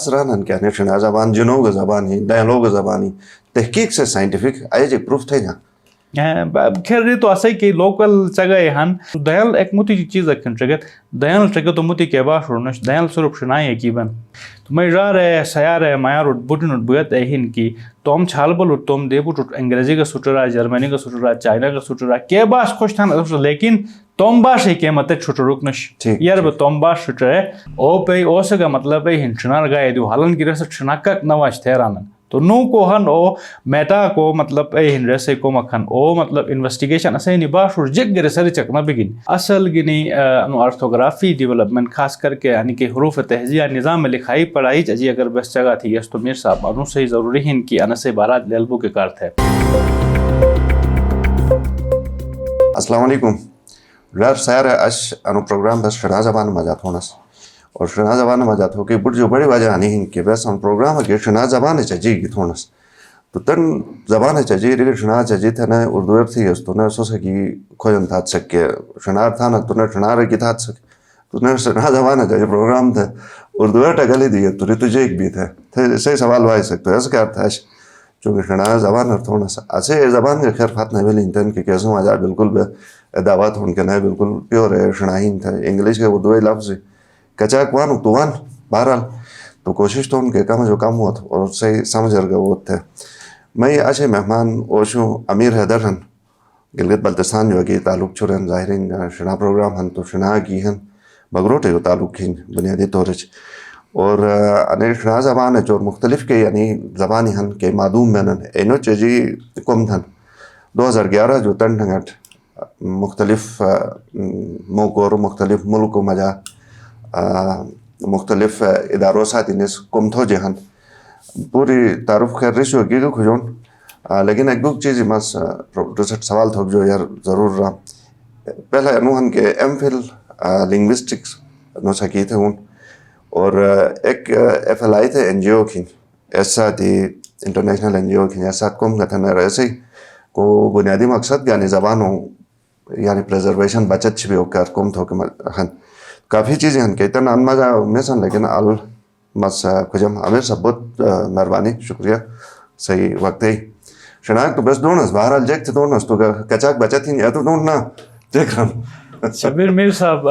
سرانن کیا شنا زبان جنوب زبانی ڈائلوگ زبانی تحقیق سے سائنٹیفک آئے جی پروف تھے جہاں خیر یہ تو ایسا ہی کہ لوکل چگہ ہن دہل ایک متی چیز اکن چگت دہل چگہ تو متی کے باش رونش دہل صرف شنائی عقیبن تو میں را رہے سیار ہے مایار اٹھ بٹن اٹھ بگت ایہن کی توم چھال بل اٹھ توم دے بٹ انگریزی کا سٹرا جرمنی کا سٹرا چائنا کا سٹرا کے باش خوش تھا لیکن توم باش ہے کہ مت چھٹ رکنش یار ب توم باش چھٹرے او پے او سگا مطلب ہے ہنچنار گائے دیو حالن کی رس چھنکک نواش تھیرانن تو نو کو ہن او میٹا کو مطلب اے ہن رسے کو مکھن او مطلب انویسٹیگیشن اسے نی باش اور جگ ریسرچ نہ بگن اصل گنی انو آرتھوگرافی ڈیولپمنٹ خاص کر کے یعنی کہ حروف تہجیہ نظام میں لکھائی پڑھائی جی اگر بس جگہ تھی اس تو میر صاحب انو سے ضروری ہن کی ان سے بارات لیلبو کے کار تھے. السلام علیکم رار سیر اش انو پروگرام بس شنا زبان مجات ہونس اور شنا زبان مجات ہو کہ بڑ جو بڑی وجہ آنی ہن کہ بس ان پروگرام کے شنا زبان چجی گی تھونس تو تن زبان چجی ریگر شنا چجی تھا نہ اردو تھی اس تو نہ سو سکی کھوجن تھا سکے شنار تھا نہ تو نہ شنار کی تھا سکے تو نہ شنا زبان چجی پروگرام تھا اردو ٹگلی دی تو تجھے ایک بھی تھا سے سوال وائے سکتے ایسا کیا تھا چونکہ شنا زبان تھونس ایسے زبان کے خیر فات نہیں ملی تن کہ کیسے مجا بالکل بے دعوات ہون کے نہ بالکل پیور ہے شناہین تھا انگلش کے اردو لفظ کچاک وان تو وان بہرحال تو کوشش تو ان کے کم جو کم ہوا تھا اور صحیح سمجھ گئے وہ تھے. میں اچھے مہمان اوشو امیر حیدر ہن گلگت بلتستان جو کہ تعلق چھرن ظاہرین شنا پروگرام ہن تو شنا کی ہن بگروٹے جو تعلق ہن بنیادی طور اور انہیں شنا زبان ہے جو مختلف کے یعنی زبانی ہن کے معدوم بینن اینو چیزی کم تھن 2011 جو تن ڈھنگٹ مختلف موقع اور مختلف ملک و مجا مختلف اداروں ساتھ انس کم تھو جہاں پوری تعارف خیر رشو کی گو کھجون لیکن ایک دو چیز مس ریسرچ سوال تھوک جو یار ضرور رہا پہلا انو ہن کے ایم فل لنگوسٹکس نو سکی تھے ان اور ایک ایف ایل آئی تھے این جی او کھین ایسا تھی انٹرنیشنل این جی او کھین ایسا کم گھتن ایسے ہی کو بنیادی مقصد یعنی زبانوں یعنی پریزرویشن بچت چھ بھی ہوکر کم تھو کے ہن کافی چیزیں ہن کہ تن انمجا میں سن لیکن ال مس کجم امیر صاحب بہت مہربانی شکریہ صحیح وقت ہی شناک تو بس دونس بہرحال جیک تھے دونس تو کچاک بچت ہی یا تو دون نا دیکھ رہا شبیر میر صاحب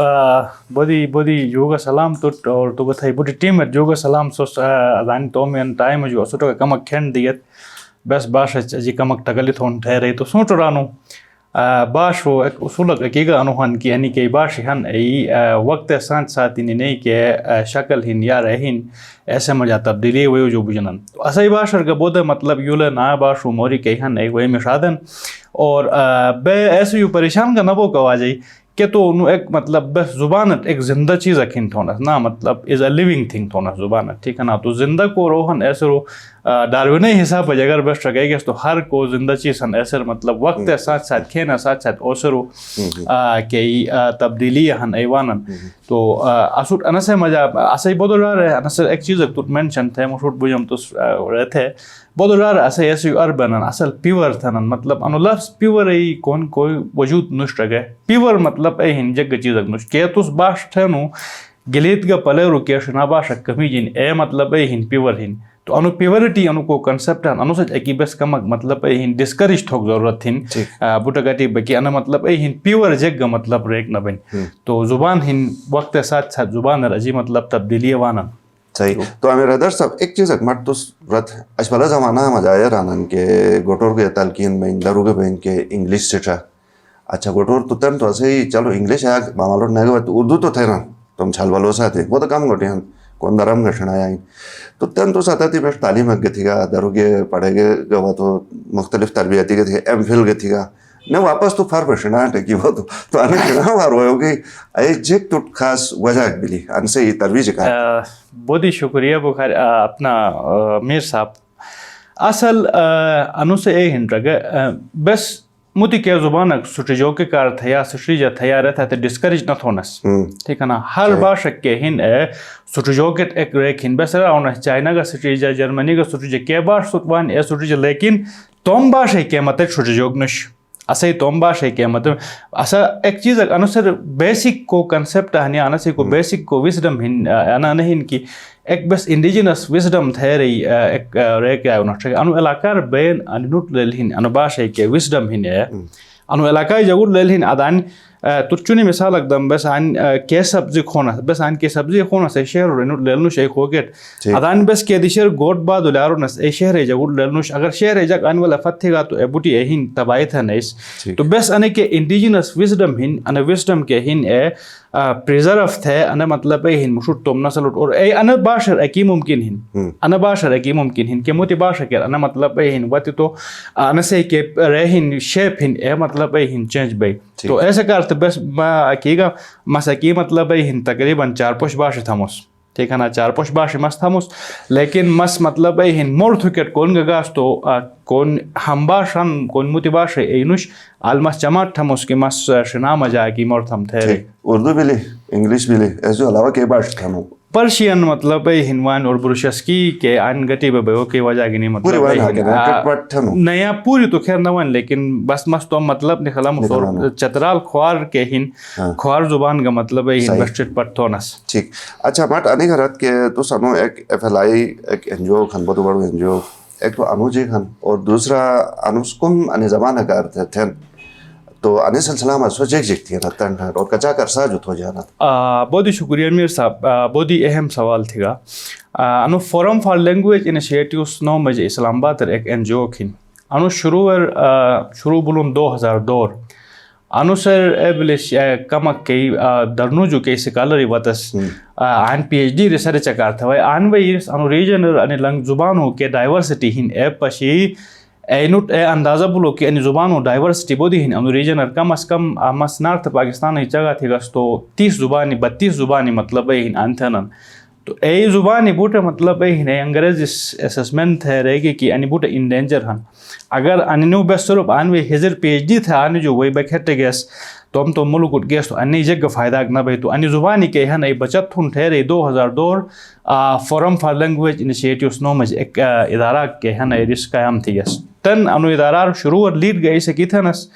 بودی یوگا سلام تو اور تو بتائی بودی ٹیم یوگا سلام سو ادانی تو میں ٹائم جو اسٹو کا کمک کھن دیت بس باش جی کمک تگلیت ہون ٹھہرے تو سوچ رانو باش وہ ایک اصول عقیقہ انوہن کی یعنی کہ باش ہن ای وقت ساتھ ساتھ نہیں کہ شکل ہن یا رہن ایسے مجھا تبدیلی ہوئے جو بجنن تو اصحی باش ارگا بودے مطلب یولے نا باش وہ موری کہ ہن ایک وہی مشادن اور بے ایسے یوں پریشان کا نبو کوا جائی کہ تو انہوں ایک مطلب بس زبانت ایک زندہ چیز اکھن تھونس نا مطلب از اے لیونگ تھنگ تھونس زبانت ٹھیک ہے نا تو زندہ کو روحن ایسے رو ڈاروینی حساب پر اگر بس رکھے گا تو ہر کو زندہ چیز ہن ایسے مطلب وقت ساتھ ساتھ کھینا ساتھ ساتھ اوسے رو کہ تبدیلی ہن ایوانن تو اسوٹ انسے مجا اسے بودو رہا رہے انسے ایک چیز تو منشن تھے مشوٹ بجم تو رہے تھے بودو رہا رہے اسے ایسے اربنن اصل پیور تھنن مطلب انو لفظ پیور ای کون کوئی وجود نشت رگے پیور مطلب ای ہن جگ چیز نشت کہ توس باش تھنو گلیت گا پلے رو کہ شنا باش کمی جن اے مطلب ای ہن پیور ہن تو انو پیورٹی انو کو کنسپٹ انو سچ اکی بس کمک مطلب ای ہن ڈسکریج تھوک ضرورت تھن بوٹا گاٹی بکی انا مطلب ای ہن پیور جگ مطلب ریک نہ بن تو زبان ہن وقت ساتھ ساتھ زبان رجی مطلب تبدیلی وانن صحیح. تو امیر حیدر صاحب ایک چیز اکمٹ تو رت اشبالا زمانہ مجایا رانن کے گوٹور کے تلقین میں دروگے بین کے انگلش سٹرا اچھا گوٹور تو تن تو ایسے ہی چلو انگلش ہے معاملوں نگے تو اردو تو تھے نا تم چھال والو سا تھے وہ تو کم گوٹے ہیں کون درم گھٹنا آیا تو تن تو ساتا تھی بیش تعلیم اگے تھی گا دروگے پڑھے گے گوا تو مختلف تربیتی کے تھے ایم فل کے تھی گا نہ واپس تو فار پشنا ٹکی وہ تو انا شنا وار ہوئے گی اے جیک تو خاص وجہ بلی ان سے ترویج کا بہت ہی شکریہ بخار اپنا میر صاحب اصل انو سے اے ہن رگے بس متی کے زبان سٹری جو کے کار تھیا سٹری جا تھیا رہتا ہے ڈسکریج نہ تھونس ٹھیک ہے نا ہر باش کے ہن سٹری جو کے ایک ریک ہن بس رہا چائنا کا سٹری جا جرمنی کا سٹری جا کے باش سٹوان اے سٹری جا لیکن توم باش ہے کہ مت سٹری جو نش اسے توم باش ہے کہ مطلب اسا ایک چیز انو سر بیسک کو کنسپٹ ہنیا انا سے کو بیسک کو وزڈم ہن انا نہیں کی ایک بس انڈیجنس وزڈم تھے رہی ایک رے کے آئے انو علاقہ بین انوٹ لیلہن انو باشے کے وزڈم ہن ہے انو علاقہ جگور لیلہن ادان ترچونی مثال اقدم بس آن کے سبزی کھونا بس آن کے سبزی کھونا سے شہر انو لیلنوش ایک ہوگیٹ ادان بس کے دیشر گوٹ بعد لارو نس اے شہر جگور لیلنوش اگر شہر جگ ان والا فتح گا تو بوٹی اہین تباہی تھا نیس تو بس انے کے انڈیجنس وزڈم ہن ان وزڈم کے ہن اے پریزرو تھے ان مطلب ہن مشور توم نسل اور اے ان باشر اکی ممکن ہن ان باشر اکی ممکن ہن کہ موتی باشر کے ان مطلب ہن وتی تو ان سے کے رہن شیپ ہن اے مطلب ہن چینج بے تو ایسے کرتے بس کی گا مس کی مطلب ہن تقریباً 4 پوش باش تھموس ٹھیک ہے نا 4 پوش باش مس تھموس لیکن مس مطلب ہن مور تھکٹ کون گاس تو کون ہم باشن کون موتی باش اینوش آلمس جماعت تھموس کہ مس شنا مجا کی مور تھم تھے اردو بھی لے انگلش بھی لے ایسے علاوہ کے باش تھمو پرشین مطلب ہنوان اور بروشسکی کے ان گٹی ببیو کی وجہ گنی مطلب نیا پوری تو خیر نوان لیکن بس مس تو مطلب نکلم اور چترال خوار کے ہن خوار زبان کا مطلب ہن بسٹٹ پٹھونس ٹھیک اچھا مٹ انی گھرت کے تو سنو ایک ایف ایل آئی ایک این جی او کھن بہت بڑو این جی او ایک تو انو جی کھن اور دوسرا انوس کم انی زبان کار تھن تو انی سلسلہ میں سوچ ایک تھی رتن اور کچا کر سا جو تھو جانا بہت شکریہ امیر صاحب بہت ہی اہم سوال تھی گا انو فورم فار لینگویج انیشیٹیوز 9 بجے اسلام آباد ایک این جی او کھن انو شروع بلوم 2002 انو سر ایبلش کمک کی درنو جو کی سکالری واتس آن پی ایچ ڈی ریسرچ کار تھا آن ویس انو ریجنر ان لنگ زبانوں کے ڈائیورسٹی ہن ایپ پشی اینوٹ اے اندازہ بولو کہ ان زبانوں ڈائیورسٹی بودی ہن انو ریجنر کم از کم مس نارتھ پاکستان ہی جگہ تھی گس تو 30 زبانی 32 زبانی مطلب ہن انتھنن تو اے زبانی بوٹے مطلب ہن انگریز اسسمنٹ ہے رہے گی کہ ان بوٹے انڈینجر ہن اگر انو بس صرف انوی ہزر پی ایچ ڈی تھا ان جو وہی بکھٹ گیس تو ملک گیس تو انی جگ فائدہ نہ بھائی تو انی زبانی کے ہن ای بچت ہن ٹھہرے 2002 فورم فار لینگویج انیشیٹیوز 9 میں ایک ادارہ کے ہن رس قیام تھی گیس تن انو ادارہ شروع اور لیڈ گئی سے کی تھنس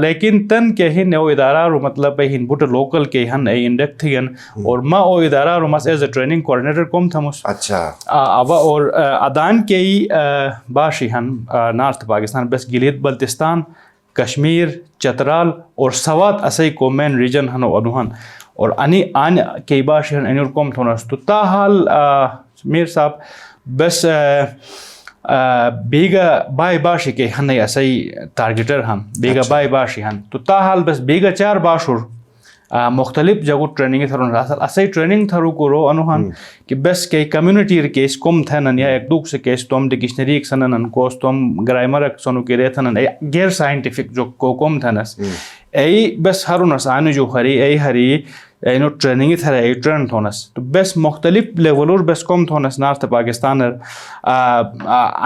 لیکن تن کے ہن او ادارہ رو مطلب ہن بوٹ لوکل کے ہن انڈیکٹ تھین اور ما او ادارہ رو مس ایز اے ٹریننگ کوآرڈینیٹر کوم تھمس اچھا اور ادان کے باشی ہن نارتھ پاکستان بس گلیت بلتستان کشمیر چترال اور سوات اسے کو مین ریجن ہن انوہن اور انی آن کے باشی ہن انور کوم تھونس تو تاحال میر صاحب بس بیگا بائی باشی کے ہن اسے ٹارگیٹر ہن بیگا بائی باشی ہن تو تاحال بس بیگا 4 باشور مختلف جگہ ٹریننگ تھرون اسے ٹریننگ تھرو کو رو انوہن کہ بس کے کمیونٹی کیس کم تھنن یا ایک دوک سے کیس توم ڈکشنری سنن کوس توم گرامر سنو کے ریتھنن غیر سائنٹیفک جو کو کم تھنس ای بس ہرونس آن جو ہری ای ہری اینو ٹریننگ تھر ای ٹرین تھونس تو بس مختلف لیولور بس کم تھونس نارتھ پاکستان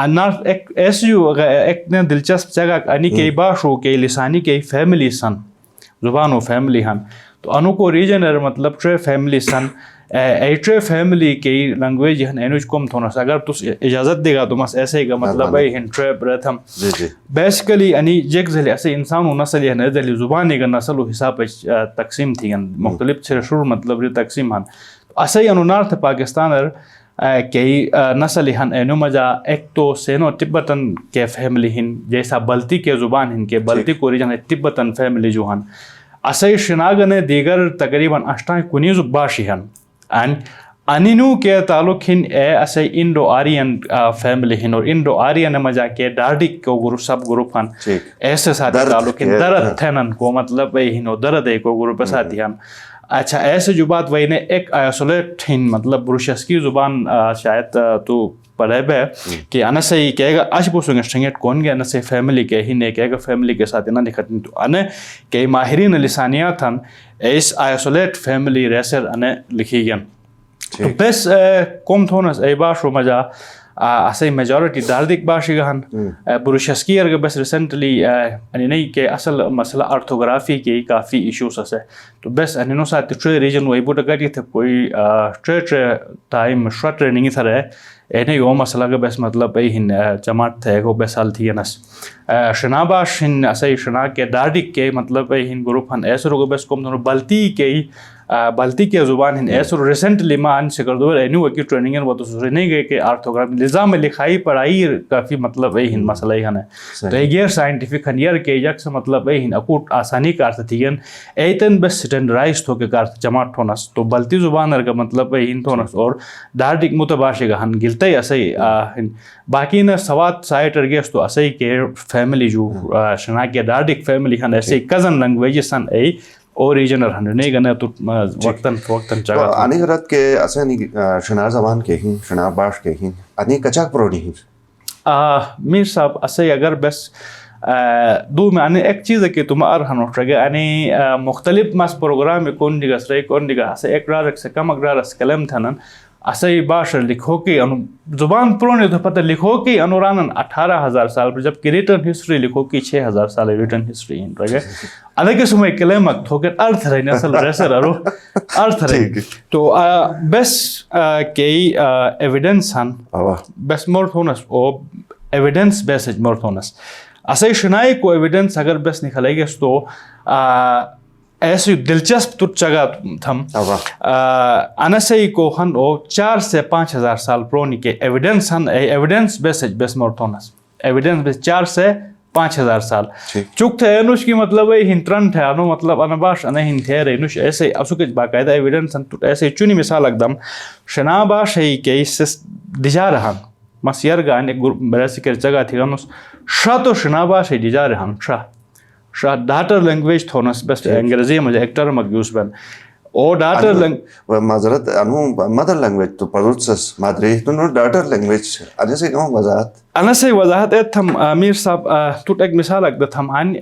نارتھ ایک ایسی ایک دلچسپ جگہ انی کے باشو کے لسانی کے فیملی سن زبانو فیملی ہن تو انو کو ریجنر مطلب ٹرے فیملی سن اے ٹرے فیملی کی لینگویج ہن اینوچ کم تھونس اگر تس اجازت دے گا تو مس ایسے گا مطلب ہے ہن ٹرے برتھم بیسیکلی انی جگ زلی ایسے انسان و نسل ہن زلی زبانی کا نسل و حساب تقسیم تھی مختلف چھرشور مطلب ری تقسیم ہن اسے انو نارتھ پاکستان کئی نسل ہن اینو مجا ایک تو سینو تبتن کے فیملی ہن جیسا بلتی کے زبان ہن کے بلتی کو ریجن ہے تبتن فیملی جو ہن اسے شناگن دیگر تقریباً 19 باشی ہن انینو کے تعلق ہن اے اسے انڈو آرین فیملی ہن اور انڈو آرین مجا کے ڈارڈک کو گروپ سب گروپ ہن ایسے ساتھ تعلق ہن درد تھنن کو مطلب ہن درد ہے کو گروپ ساتھی ہن اچھا ایسے جو بات وہی نے ایک آئسولیٹ ہن مطلب بروشسکی زبان شاید تو پڑھے بے کہ انسے ہی کہے گا آج پوسوں گے سٹرنگیٹ کون گے انسے فیملی کے ہی نے کہے گا فیملی کے ساتھ انہ دکھتنی تو انہیں کئی ماہرین لسانیات ہن اس آئسولیٹ فیملی ریسر انہیں لکھی گیا تو بس کم تھونس ای باشو مجا اسے میجورٹی داردک باشی گہن بروشسکی ارگ بس ریسنٹلی یعنی نہیں کہ اصل مسئلہ آرتھوگرافی کی کافی ایشوز ہے تو بس انہوں ساتھ ٹرے ریجن وہی بوٹا گٹی تھے کوئی ٹرے ٹائم شورٹ ٹریننگ تھا رہے اینی وہ مسئلہ کا بس مطلب ہن جماعت تھے وہ بس حال تھی نس شنا باش ہن اسے شنا کے داردک کے مطلب ہن گروپ ہن ایسے روگو بس کم دونوں بلتی کے بلتی کے زبان ہن ایسے ریسنٹلی ما ان سے کر دو اینو کی ٹریننگ وہ تو نہیں گئے کہ آرتھوگرافی نظام لکھائی پڑھائی کافی مطلب اے ہن مسئلہ ہن تو یہ سائنٹیفک ہن یار کہ یک سے مطلب اے ہن اکوٹ آسانی کارت تھین ایتن بس سٹینڈرائز تو کے کارت جمع ٹھونس تو بلتی زبان کا مطلب اے ہن تھونس اور دارڈک متباشی ہن گلتے اسے باقی نہ سوات سائٹ ارگیس تو اسے کہ فیملی جو شنا کے دارڈک فیملی ہن ایسے کزن لینگویجز ہن اے اوریجنل ہن نہیں گنا تو وقتاً چاہا آنی غرط کے اسے نہیں شنا زبان کے ہی شنا باش کے ہی آنی کچاک پرونی ہی میر صاحب اسے اگر بس دو میں آنے ایک چیز ہے کہ تم ہن اٹھے گا آنے مختلف مس پروگرام کون دیگا سرے کون دیگا اسے ایک رارک سے کم اگرارس کلم تھنن اسے باش لکھو کہ زبان پرونے تو پتہ لکھو کہ انورانن 18,000 سال پر جب کہ ریٹرن ہسٹری لکھو کہ 6,000 سال ریٹرن ہسٹری ہیں رگے الگ سمے کلمک تھو کہ ارتھ رہے نسل ریسر ارو ارتھ رہے تو بس کئی ایویڈنس ہن بس مور تھونس او ایویڈنس بیسج مور تھونس اسے شنائی کو ایویڈنس اگر بس نکلے گا تو ایسی دلچسپ تو جگہ تھم انسائی کو ہن او 4 سے 5,000 سال پرونی کے ایویڈنس ہن ایویڈنس بیسج بیس مورتونس ایویڈنس بیس 4 سے 5,000 سال چک تھے انوش کی مطلب ہے ہنترن تھے انو مطلب انباش انہ ہن تھے رینوش ایسے اسو کے باقاعدہ ایویڈنس ہن تو ایسے چونی مثال اقدم شنا باش ہے کہ اس دجا رہن مسیر گان ایک برسی کے جگہ تھی گنوس شاہ تو شنا باش ہے دجا رہن شاہ ڈاٹر لینگویج تھونس بس انگریزی مجھے ایک ٹرم یوز بن او ڈاٹر معذرت انو مدر لینگویج تو پروسس مادری تو نو ڈاٹر لینگویج انے سے کہوں وضاحت انا سے وضاحت ہے تھم امیر صاحب تو ایک مثال اک تھم ان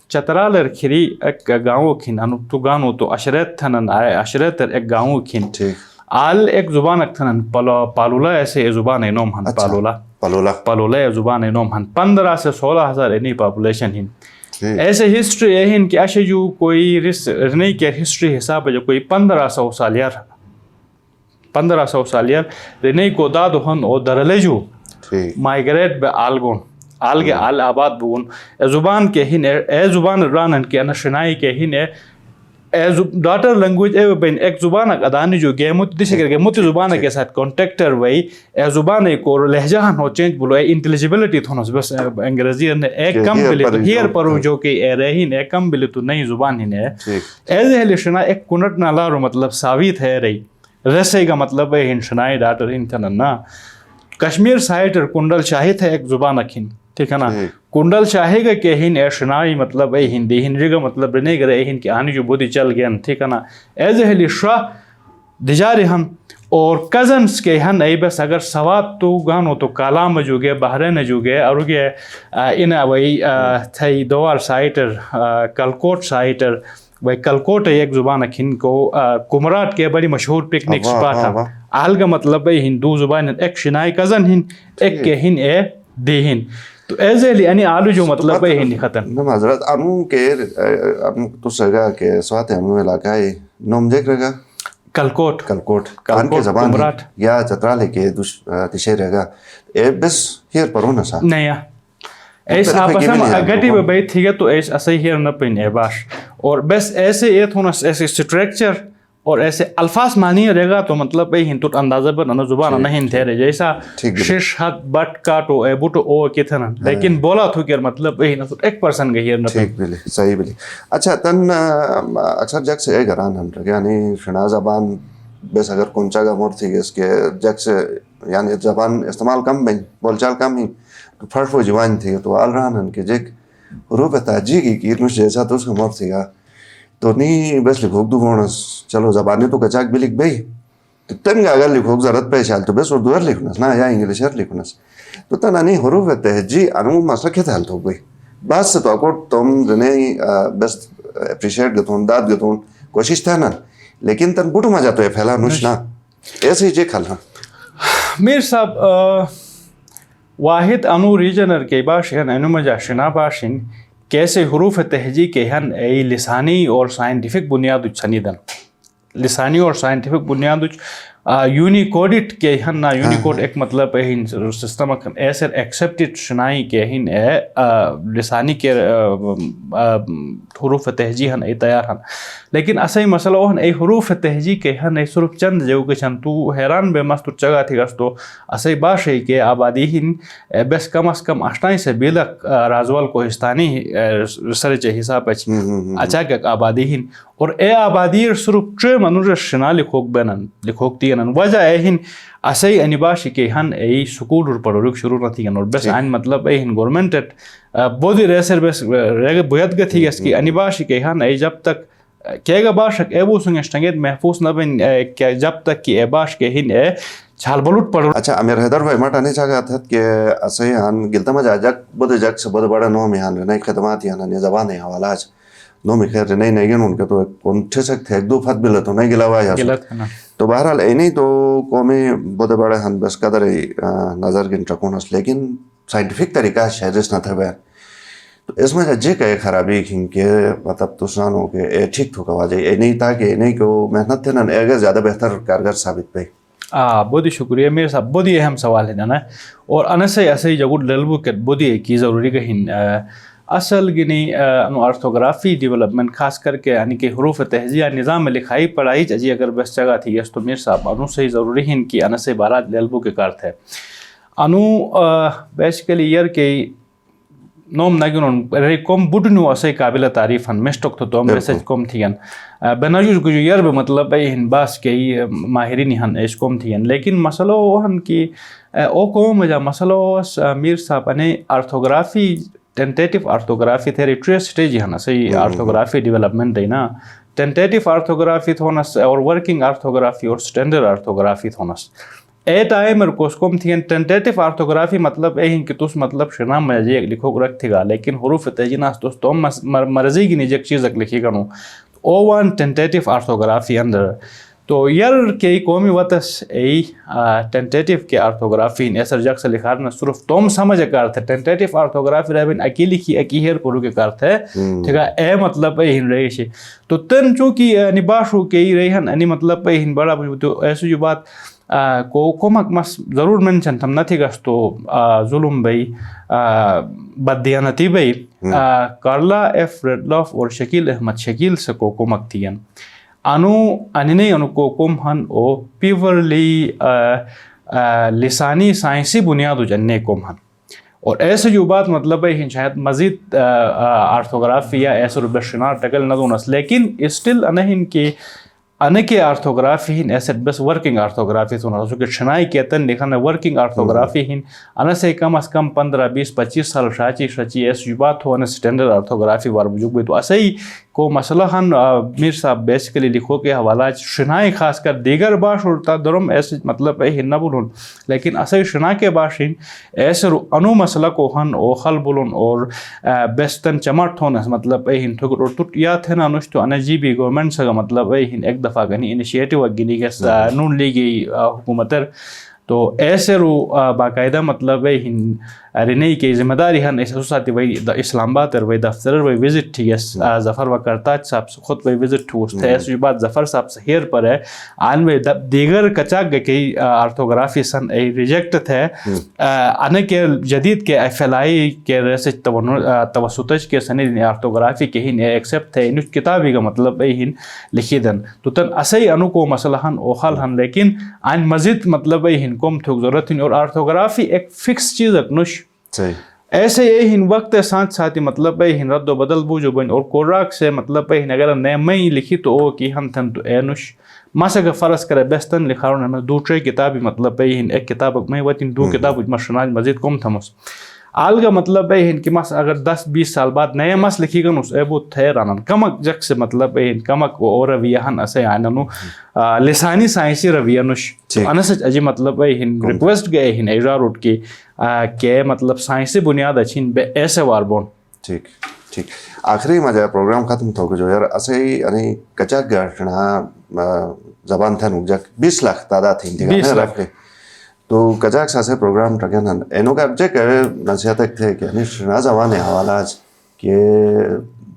چترالر کھری ایک گاؤں کھن انو تو گانو تو اشرت تھنن اشرت ایک گاؤں کھن آل ایک زبان اک تھنن پالولا ایسے زبان نوم ہن پالولا زبان نوم ہن 15 سے 16,000 اینی پاپولیشن ہن ایسے ہسٹری ہے ان کہ اشے جو کوئی نہیں کہ ہسٹری حساب ہے جو کوئی 1500 سالیار رنی کو دادو ہن او درلے جو مائگریٹ بے آلگون آلگے آل آباد بگون زبان کے ہن اے زبان رانن کے انشنائی کے ہن ڈاٹر لینگویج اے بین ایک زبان ادانی جو گے مت دش کر کے مت زبان کے ساتھ کانٹیکٹر وئی اے زبان کو لہجہ ہن چینج بولو انٹیلیجیبلٹی تھونس بس انگریزی نے ایک کم بلی تو ہیر پر جو کہ اے رہین ایک کم بلی تو نئی زبان ہن ہے ایز ہلشنا ایک کنٹ نہ لارو مطلب ساویت ہے رہی رسے کا مطلب ہے ہنشنائی ڈاٹر ہن تھن نا کشمیر سائٹ کنڈل شاہد ہے ایک زبان اکھن ٹھیک ہے نا کنڈل شاہے گا کہ ہن ایشنائی مطلب اے ہندی ہنری کا مطلب نہیں کرے ہن کہ آنی جو بودی چل گیا ٹھیک ہے نا ایز اے شاہ دجارے ہن اور کزنس کے ہن اے بس اگر سوات تو گانو تو کالام جو گئے بحرین جو گئے اور گئے ان وہی تھئی دوار سائٹر کلکوٹ سائٹر وہی کلکوٹ ایک زبان کھن کو کمراٹ کے بڑی مشہور پکنک سپاٹ ہے آل کا مطلب ہے ہندو زبان ایک شنائی کزن ہن ایک کے ہن اے دی ہن تو ایسے یعنی آلو جو مطلب ہے ہندی ختم معذرت انو کے انو تو سگا کہ سوات انو علاقہ ہے نوم دیکھ رہا کلکوٹ کان کے زبان یا چترالے کے دشے رہا اے بس ہیر پرونا سا نہیں ایس آپس ہم گٹی بے بیت تھی گا تو ایس اسے ہیر نہ پین اے باش اور بس ایسے ایت ہونا ایسے سٹریکچر اور ایسے الفاظ معنی رہے گا تو مطلب اے ہن تو اندازہ پر نہ زبان نہ ہن تھے جیسا شش ہاتھ بٹ کاٹو اے بوٹو او کتنا لیکن بولا تو کہ مطلب اے نہ تو ایک پرسن گئی نہ ٹھیک بلی صحیح بلی اچھا تن اکثر جگ سے اے گران ہن یعنی شنا زبان بس اگر کونچا گا مور تھی اس کے جگ سے یعنی زبان استعمال کم بن بول چال کم ہی فرق وہ جوان تھی تو آل رہن ہن کہ جگ روپ تاجی کی نوش جیسا تو اس کا مور تھی گا تو نہیں بس لکھوک دو گونس چلو زبانی تو کچاک بھی لکھ بھئی تو تن گا اگر لکھوک ضرورت پہ چال تو بس اردو ار لکھنس نا یا انگلیش ار لکھنس تو تن انی حروف تہجی انو مسئلہ کیا حل تو بھئی بس سے تو اکو تم جنہیں بس اپریشیٹ گتون داد گتون کوشش تھا نا لیکن تن بوٹو مجا تو ہے پھیلا نوش نا ایسے ہی جے کھل نا میر صاحب واحد انو ریجنر کے باشن انو مجا شنا باشن کیسے حروف تہجی کے ہن ای لسانی اور سائنٹیفک بنیاد چھنیدن لسانی اور سائنٹیفک بنیاد یونیکوڈٹ کے ہن نا یونیکوڈ ایک مطلب ہن سسٹم ایسر ایکسیپٹڈ شنائی کے ہن لسانی کے حروف تہجی ہن ای تیار ہن لیکن اسے مسئلہ ہن ای حروف تہجی کے ہن ای صرف چند جو کہ چن تو حیران بے مست چگا تھی گس تو اسے باشے کہ آبادی ہن بس کم از کم 28 سے بیلک رازوال کوہستانی ریسرچ حساب اچھا کہ آبادی ہن اور اے آبادی صرف چھ منور شنا لکھوک بنن لکھوک تینن وجہ اے ہن اسے انباشی کے ہن ای سکول اور پڑھوک شروع نہ تھین اور بس ان مطلب اے ہن گورنمنٹ بودی ریسر بس ریگ بویت گتھی اس کی انباشی کے ہن ای جب تک کہ گا باشک اے بو سنگ اشتنگیت محفوظ نہ بن کہ جب تک کہ اے باش کے ہن اے چھال بلوٹ پڑھو. اچھا امیر حیدر بھائی مٹانے چاہا تھا کہ اسے ہن گلتا مجا جگ بود جگ سے بود بڑا نو میں ہن رنائی خدمات ہن نے زبان ہے حوالہ نو میں خیر رنائی نہیں ان کے تو کون ٹھسک تھے ایک دو فت بلت تو نہیں گلاوا یا تو بہرحال اے نہیں تو قومی بود بڑے ہن بس قدر نظر گن ٹکونس لیکن سائنٹیفک طریقہ شہرس نہ تھا بیر تو اس میں جے کہ خرابی کھن کے مطلب تسان ہو کہ اے ٹھیک تھو کوا جائے اے نہیں تھا کہ اے نہیں کہ محنت تھے نا اگر زیادہ بہتر کارگر ثابت پہ. بہت ہی شکریہ میرے صاحب بہت ہی اہم سوال ہے نا اور انسے ایسے ہی جگہ للبو کے بہت ہی کی ضروری کہیں اصل گنی آرتھوگرافی ڈیولپمنٹ خاص کر کے یعنی کہ حروف تہجی نظام لکھائی پڑھائی چاہیے اگر بس جگہ تھی اس تو میر صاحب انو سے ہی ضروری ہیں کہ انسے بارات للبو کے کارت ہے انو بیسیکلی یر کے نوم نگن رے کوم بڈنو اسے قابل تعریف ہن مشتک تو توم ریسرچ کوم تھین بناجوز کو جو یر مطلب ہن باس کے ماہرین ہن اس کوم تھین لیکن مسئلہ ہن کہ او کوم جا مسئلہ میر صاحب نے آرتھوگرافی ٹینٹیٹیو آرتھوگرافی تھے ٹری سٹیج ہن صحیح آرتھوگرافی ڈیولپمنٹ دینا ٹینٹیٹیو آرتھوگرافی تھونس اور ورکنگ آرتھوگرافی اور سٹینڈرڈ آرتھوگرافی تھونس اے ٹائم کوس کوم تھین ٹینٹیٹیو آرتھوگرافی مطلب اے ہن کہ تس مطلب شنا مجھے لکھو رکھ تھی گا لیکن حروف تہجی ناس دوست تو مرضی کی نجک چیز لکھی گنو او وان ٹینٹیٹیو آرتھوگرافی اندر تو یر کے قومی وطس ای ٹینٹیٹیو کے آرتھوگرافی ایسر جگ سے لکھا رہنا صرف توم سمجھ کار تھے ٹینٹیٹیو آرتھوگرافی رہ بین اکی لکھی اکی ہیر پڑھو کے کار تھے ٹھیک ہے اے مطلب اے ہن رہی شی تو تن چونکہ نباش ہو کے ہی رہی ہن انی مطلب اے ہن بڑا تو ایسو جو بات کو کومک مس ضرور منشن تھم نہ تھی گس تو ظلم بھئی بددیانتی بھئی کارلا ایف ریڈلوف اور شکیل احمد شکیل سے کو کومک تھین انو اننے انو کو کوم ہن او پیورلی لسانی سائنسی بنیاد جننے کوم ہن اور ایسے جو بات مطلب ہے شاید مزید آرتھوگرافی یا ایسے ربشنار ٹکل نہ دونس لیکن اسٹل انہن کی ان کے آرتھوگرافی ہن ایسے بس ورکنگ آرتھوگرافی سنا کہ شنائی کہتن لکھن ورکنگ آرتھوگرافی ہن ان سے کم از کم 15 20 25 سال شاچی ایسے بات ہو ان سٹینڈرڈ آرتھوگرافی وار بجوگ بھی تو ایسے ہی کو مسئلہ ہن میر صاحب بیسیکلی لکھو کے حوالہ شنائی خاص کر دیگر باش اور درم ایسے مطلب اے ہن نہ بولن لیکن ایسے شنا کے باش ہن ایسے انو مسئلہ کو ہن او خل بولن اور بیستن چمٹ ہون مطلب اے ہن ٹھکر اور ٹوٹ یا تھے نا نوش تو ان جی بی گورنمنٹ سے مطلب اے ہن ایک دفعہ گنی انیشیٹو گنی کے نون لیگی حکومتر تو ایسے رو باقاعدہ مطلب ہن رنئی کے ذمہ داری ہن ایسے ساتھی وہی اسلام آباد اور وہی دفتر وہی وزٹ تھی یس ظفر و کرتاج صاحب سے خود وہی وزٹ ٹھوس تھے ایسے جو بات ظفر صاحب سے ہیر پر ہے آن میں دیگر کچاک گئے کہ آرتھوگرافی سن ای ریجیکٹ تھے آنے کے جدید کے فلائی کے ریسے توسطج کے سنی آرتھوگرافی کے ہن ایکسیپٹ تھے انہوں کتابی کا مطلب ای ہن لکھی دن تو تن اسے انو کو مسئلہ ہن اوخال ہن لیکن آن مزید مطلب ای ہن کم تھوک ضرورت ہن اور آرتھوگرافی ایک فکس چیز اکنوش ایسے یہ ہن وقت ساتھ ساتھی مطلب اے ہن رد و بدل بوجھو بن اور کوراک سے مطلب اے ہن اگر نئے میں لکھی تو او کی ہم تھن تو اے نوش ماسا کا فرض کرے بیستن لکھا رہا ہمیں دوسرے کتابی مطلب اے ہن ایک کتاب میں وطن دو کتاب مشناج مزید کم تھمس آلگا مطلب اے ہن کہ مس اگر 10-20 سال بعد نئے مس لکھی گن اس اے بو تھے رانن کمک جک سے مطلب اے ہن کمک و رویہ ہن اسے آئننو لسانی سائنسی رویہ نوش انسج اجی مطلب اے ہن ریکویسٹ گئے ہن اجرار اٹھ کے کہ مطلب سائنسی بنیاد اچھین بے ایسے وار بون ٹھیک آخری مجھے پروگرام ختم تھو جو یار اسے یعنی کچاک گھٹنا زبان تھا نوجک 20 لاکھ تعداد تھی 20 لاکھ تو کچاک ساسے پروگرام ٹکن اینو کا ابجیک ہے نصیحت تھے کہ شنا زبان حوالہ کہ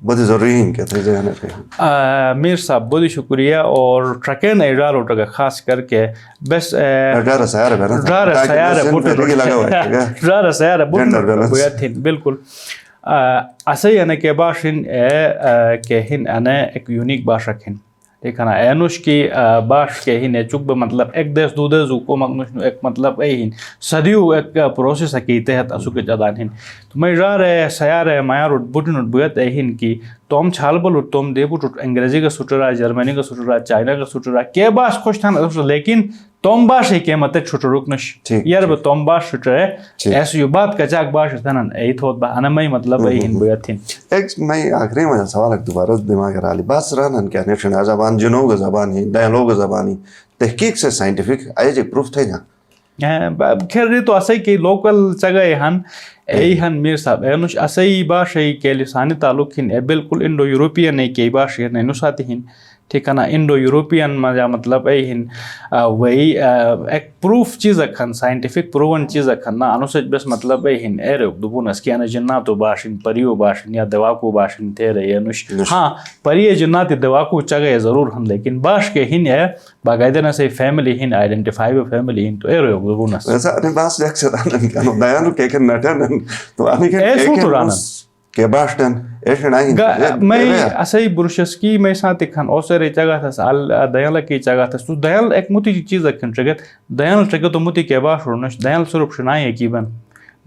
بہت ضروری ہیں کہ تھے ذہن رکھیں. میر صاحب بہت شکریہ. اور ٹرکین ایڈار اٹھا خاص کر کے بس ڈر سیار ہے ڈر سیار بہت بالکل اسے یعنی کہ باشن کہ ہن انے ایک یونیک باش رکھیں ٹھیک ہے نا اینوش کی باش کے ہن چک مطلب ایک دیس دو دیس کو مگنوش ایک مطلب اے ہن صدیو ایک پروسیس کی تحت اسو کے جدان ہن تو میں را رہے سیار ہے مایار بوٹن بوت اے ہن کی توم چھال بل توم دے بوٹ انگریزی کا سٹرا جرمنی کا سٹرا چائنا کا سٹرا کے باش خوش تھا لیکن توم باش کے مت چھٹ رکنش یار ب توم باش چھٹرے ایسو یہ بات کا چاک باش تھنن اے تھوت با انا میں مطلب اے ہن بوت تھن. ایک میں آخری میں سوال دوبارہ دماغ رالی بس رہن کہ نیشنل زبان جنوب زبانی ڈائلاگ زبانی تحقیق سے سائنٹیفک آئے جی پروف تھے نا خیر تو اسے کہ لوکل جگہ ہن اے ہن میر صاحب اینوش اسے باش کے لسانی تعلق ہن بالکل انڈو یورپین اے کے باش ہن نو ساتھ ہن ٹھیک ہے نا انڈو یورپین مجا مطلب اے ہن وہی ایک پروف چیز کھن سائنٹیفک پروون چیز کھن نا انو سچ بس مطلب اے ہن اے رک دبون اس کی انا جناتو باشن پریو باشن یا دواکو باشن تھے رہے انوش ہاں پری جنات دواکو چگے ضرور ہن لیکن باش کے ہن ہے باقاعدہ نہ سے فیملی ہن آئیڈینٹیفائی فیملی ہن تو اے رک دبون اس ایسا نے باس دیکھ سدان کانو بیان کے کن نٹن تو انی کے باشن ایش نہیں میں اسے برشسکی میں ساتھ کھن اوسرے چگا تھا سال دیال کی چگا تھا تو دیال ایک موتی چیز کھن چگت دیال چگت تو موتی کے باش رونش دیال سرپ شنای کی بن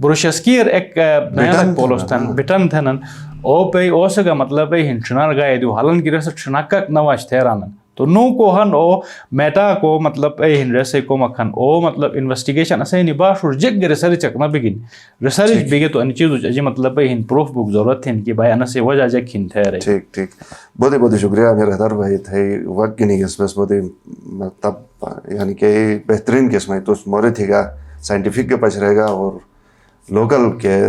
برشسکی ایک دیال پولستان بٹن تھنن او پے اوسگا مطلب ہے ہنچنار گائے دو حالن کی رس چھناکک نواش تھیرانن تو نو کو ہن او میٹا کو مطلب اے ہن رسے کو مکھن او مطلب انویسٹیگیشن اسے نی باش اور جگ ریسرچ نہ بگن ریسرچ بگے تو ان چیز جی مطلب ہن پروف بک ضرورت ہے کہ بھائی ان سے وجہ جگ کھن تھے رہے. ٹھیک ٹھیک بہت بہت شکریہ امیر حیدر بھائی تھے وقت کی نہیں اس بس بہت مطلب یعنی کہ بہترین قسم ہے تو مورے تھی گا سائنٹیفک کے پچ رہے گا اور لوکل کے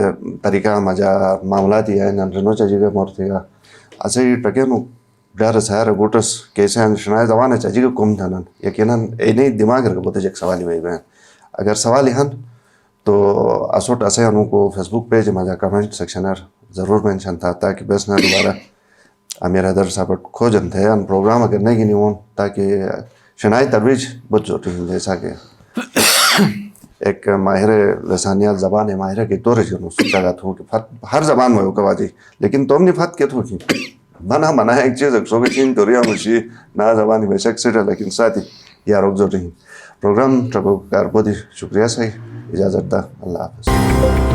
طریقہ مجا معاملات ہی ہے ننو چاہیے گا مور تھی گا اسے ٹکے نو ڈر سیار بوٹس کیسے شنائے زبان ہے چاہیے کم تھنن یقیناً اے نہیں دماغ رکھ بہت ایک سوال ہی بہن اگر سوال ہن تو اسوٹ اسے انو کو فیس بک پیج مجا کمنٹ سیکشن ضرور مینشن تھا تاکہ بس نہ دوبارہ امیر حیدر صاحب کھوجن تھے ان پروگرام کرنے کی نہیں ہوں تاکہ شنائی ترویج بہت ضروری ہے جیسا کہ ایک ماہر لسانیات زبان ہے ماہر کے طور جنوں سوچا تھو کہ ہر زبان میں ہو کواجی لیکن تم نے فت کیا تھو کی بنا منا ایک چیز سو کہ چین دوریا مشی نہ زبانی میں شک سیٹ لیکن ساتھ ہی یا روک ضروری پروگرام ٹرکو کار بہت شکریہ صحیح اجازت دا اللہ حافظ.